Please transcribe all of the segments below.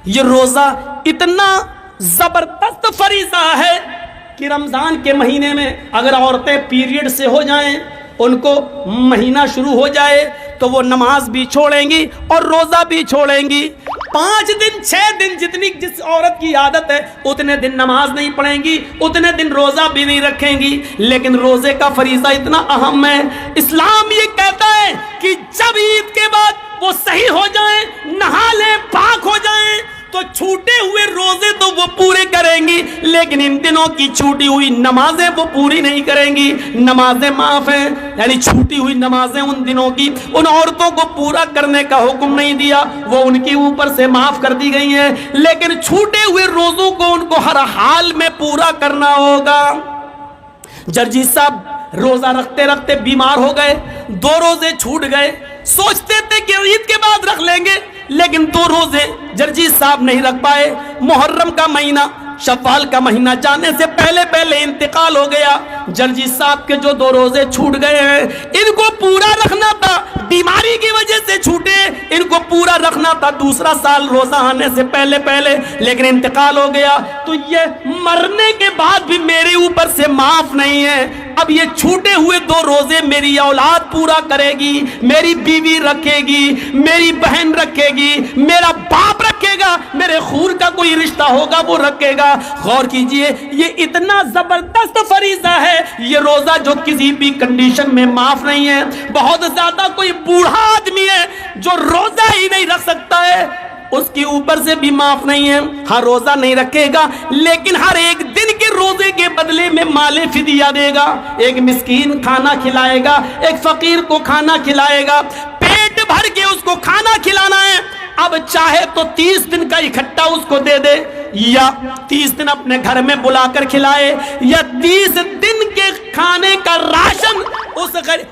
یہ روزہ اتنا زبردست فریضہ ہے کہ رمضان کے مہینے میں اگر عورتیں پیریڈ سے ہو جائیں، ان کو مہینہ شروع ہو جائے تو وہ نماز بھی چھوڑیں گی اور روزہ بھی چھوڑیں گی۔ 5 دن 6 دن جس عورت کی عادت ہے اتنے دن نماز نہیں پڑھیں گی، اتنے دن روزہ بھی نہیں رکھیں گی۔ لیکن روزے کا فریضہ اتنا اہم ہے، اسلام یہ کہتا ہے کہ جب عید کے بعد وہ صحیح ہو جائیں، نہا لیں، پاک ہو جائیں، تو چھوٹے ہوئے روزے تو وہ پورے کریں گی، لیکن ان دنوں کی چھوٹی ہوئی نمازیں وہ پوری نہیں کریں گی۔ نمازیں معاف ہیں، یعنی چھوٹی ہوئی نمازیں ان دنوں کی ان عورتوں کو پورا کرنے کا حکم نہیں دیا، وہ ان کے اوپر سے معاف کر دی گئی ہیں، لیکن چھوٹے ہوئے روزوں کو ان کو ہر حال میں پورا کرنا ہوگا۔ جرجی صاحب روزہ رکھتے رکھتے بیمار ہو گئے، 2 روزے چھوٹ گئے، سوچتے تھے کہ عید کے بعد رکھ لیں گے، لیکن 2 روزے جرجی صاحب نہیں رکھ پائے۔ محرم کا مہینہ، شوال کا مہینہ جانے سے پہلے انتقال ہو گیا۔ جرجی صاحب کے جو 2 روزے چھوٹ گئے ہیں، ان کو پورا رکھنا تھا، بیماری کی وجہ سے چھوٹے، ان کو پورا رکھنا تھا دوسرا سال روزہ آنے سے پہلے، لیکن انتقال ہو گیا، تو یہ مرنے کے بعد بھی میرے اوپر سے معاف نہیں ہے۔ اب یہ چھوٹے ہوئے 2 روزے میری اولاد پورا کرے گی، میری بیوی رکھے گی، میری بہن رکھے گی، میرا باپ رکھے گا، میرے خون کا کوئی رشتہ ہوگا وہ رکھے گا۔ غور کیجئے، یہ اتنا زبردست فریضہ ہے یہ روزہ، جو کسی بھی کنڈیشن میں معاف نہیں ہے۔ بہت زیادہ کوئی بوڑھا آدمی ہے جو روزہ ہی نہیں رکھ سکتا ہے، اس کے اوپر سے بھی معاف نہیں ہے۔ ہاں روزہ نہیں رکھے گا، لیکن ہر ایک دن کے روزے کے بدلے میں مال فدیہ دے گا، ایک مسکین کھانا کھلائے گا، ایک فقیر کو کھانا کھلائے گا، پیٹ بھر کے اس کو کھانا کھلانا ہے۔ اب چاہے تو 30 دن کا اکٹھا اس کو دے دے، یا 30 دن اپنے گھر میں بلا کر کھلائے، یا 30 دن کے کھانے کا راشن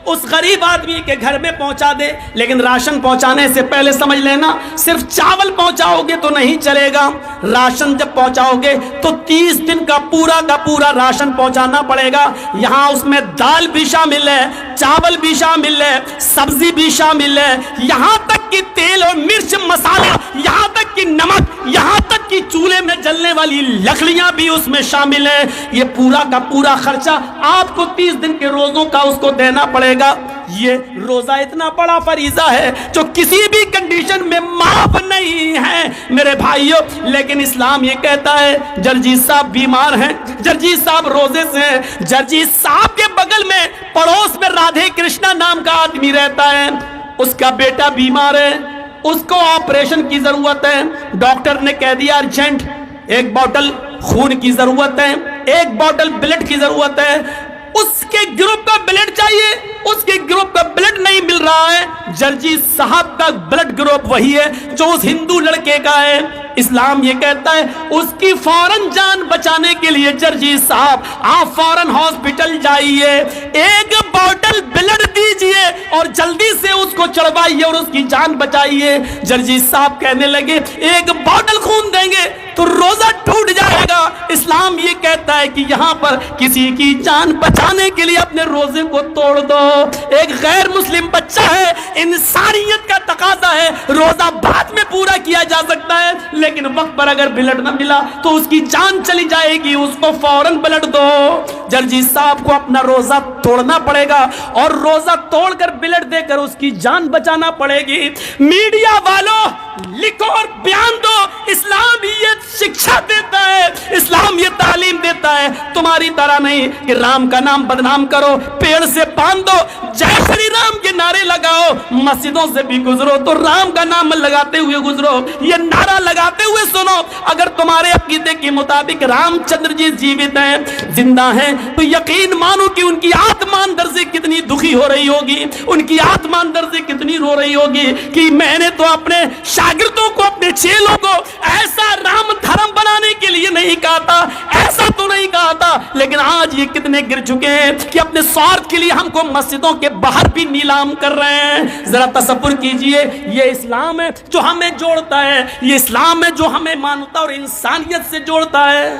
اس غریب آدمی کے گھر میں پہنچا دے۔ لیکن راشن پہنچانے سے پہلے سمجھ لینا، صرف چاول پہنچاؤ گے تو نہیں چلے گا، راشن جب پہنچاؤ گے تو 30 دن کا پورا راشن پہنچانا پڑے گا۔ یہاں اس میں دال بھی شامل ہے، چاول بھی شامل ہے، سبزی بھی شامل ہے، یہاں تک کہ تیل اور مرچ مسالہ، یہاں تک کہ نمک، یہاں تک کہ چولہے میں جلنے والی لکڑیاں بھی اس میں شامل ہیں۔ یہ پورا کا پورا خرچہ آپ کو 30 دن کے روزوں کا اس کو دینا پڑے گا۔ یہ روزہ اتنا بڑا فریضہ ہے جو کسی بھی کنڈیشن میں معاف نہیں ہے میرے بھائیوں۔ لیکن اسلام یہ کہتا ہے، جرجی صاحب بیمار ہیں، جرجی صاحب روزے سے ہیں، جرجی صاحب کے بغل میں پڑوس میں رادھے کرشنا نام کا آدمی رہتا ہے، اس کا بیٹا بیمار ہے، اس کو آپریشن کی ضرورت ہے، ڈاکٹر نے کہہ دیا ارجنٹ 1 بوتل خون کی ضرورت ہے، 1 بوتل بلڈ کی ضرورت ہے، اس کے گروپ کا بلڈ چاہیے، اس کے گروپ کا بلڈ نہیں مل رہا ہے۔ جرجی صاحب کا بلڈ گروپ وہی ہے جو اس ہندو لڑکے کا ہے۔ اسلام یہ کہتا ہے اس کی فوراً جان بچانے کے لیے جرجی صاحب آپ فوراً ہاسپٹل جائیے، 1 بوتل بلڈ دیجئے اور جلدی سے اس کو چڑھوائیے اور اس کی جان بچائیے۔ جرجی صاحب کہنے لگے 1 بوتل خون دیں گے تو روزہ ٹوٹ جائے گا۔ اسلام یہ کہتا ہے کہ یہاں پر کسی کی جان بچانے کے لیے اپنے روزے کو توڑ دو۔ ایک غیر مسلم بچہ ہے، انسانیت کا تقاضا ہے، روزہ بعد میں پورا کیا جا سکتا ہے، لیکن وقت پر اگر بلڈ نہ ملا تو اس کی جان چلی جائے گی، اس کو فوراً بلڈ دو۔ جرجی صاحب کو اپنا روزہ توڑنا پڑے گا اور روزہ توڑ کر بلڈ دے کر اس کی جان بچانا پڑے گی۔ میڈیا والوں لکھو اور بیان دو، اسلام یہ شکشا دیتا ہے، اسلام یہ تعلیم دیتا ہے، تمہاری طرح نہیں کہ رام کا نام بدنام کرو، پیڑ سے باندھ دو، جے شری رام کے نعرے لگاؤ، مسجدوں سے بھی گزرو تو رام کا نام لگاتے ہوئے گزرو، یہ نعرہ لگاتے ہوئے سنو۔ اگر تمہارے عقیدے کے مطابق رام چندر جی جیوت ہیں، زندہ ہیں، تو یقین مانو کہ ان کی آتما اندر سے کتنی دکھی ہو رہی ہوگی، ان کی آتما اندر سے کتنی رو رہی ہوگی کہ میں نے تو اپنے شاگردوں کو، اپنے چیلوں کو ایسا رام دھرم بنانے کے لیے نہیں کہا تھا، ایسا تو نہیں کہا تھا، لیکن آج یہ کتنے گر چکے ہیں کہ اپنے سوارتھ کے لیے ہم کو مسجدوں کے باہر بھی نیلام کر رہے ہیں۔ ذرا تصور کیجئے، یہ اسلام ہے جو ہمیں جوڑتا ہے، یہ اسلام ہے جو ہمیں مانوتا اور انسانیت سے جوڑتا ہے۔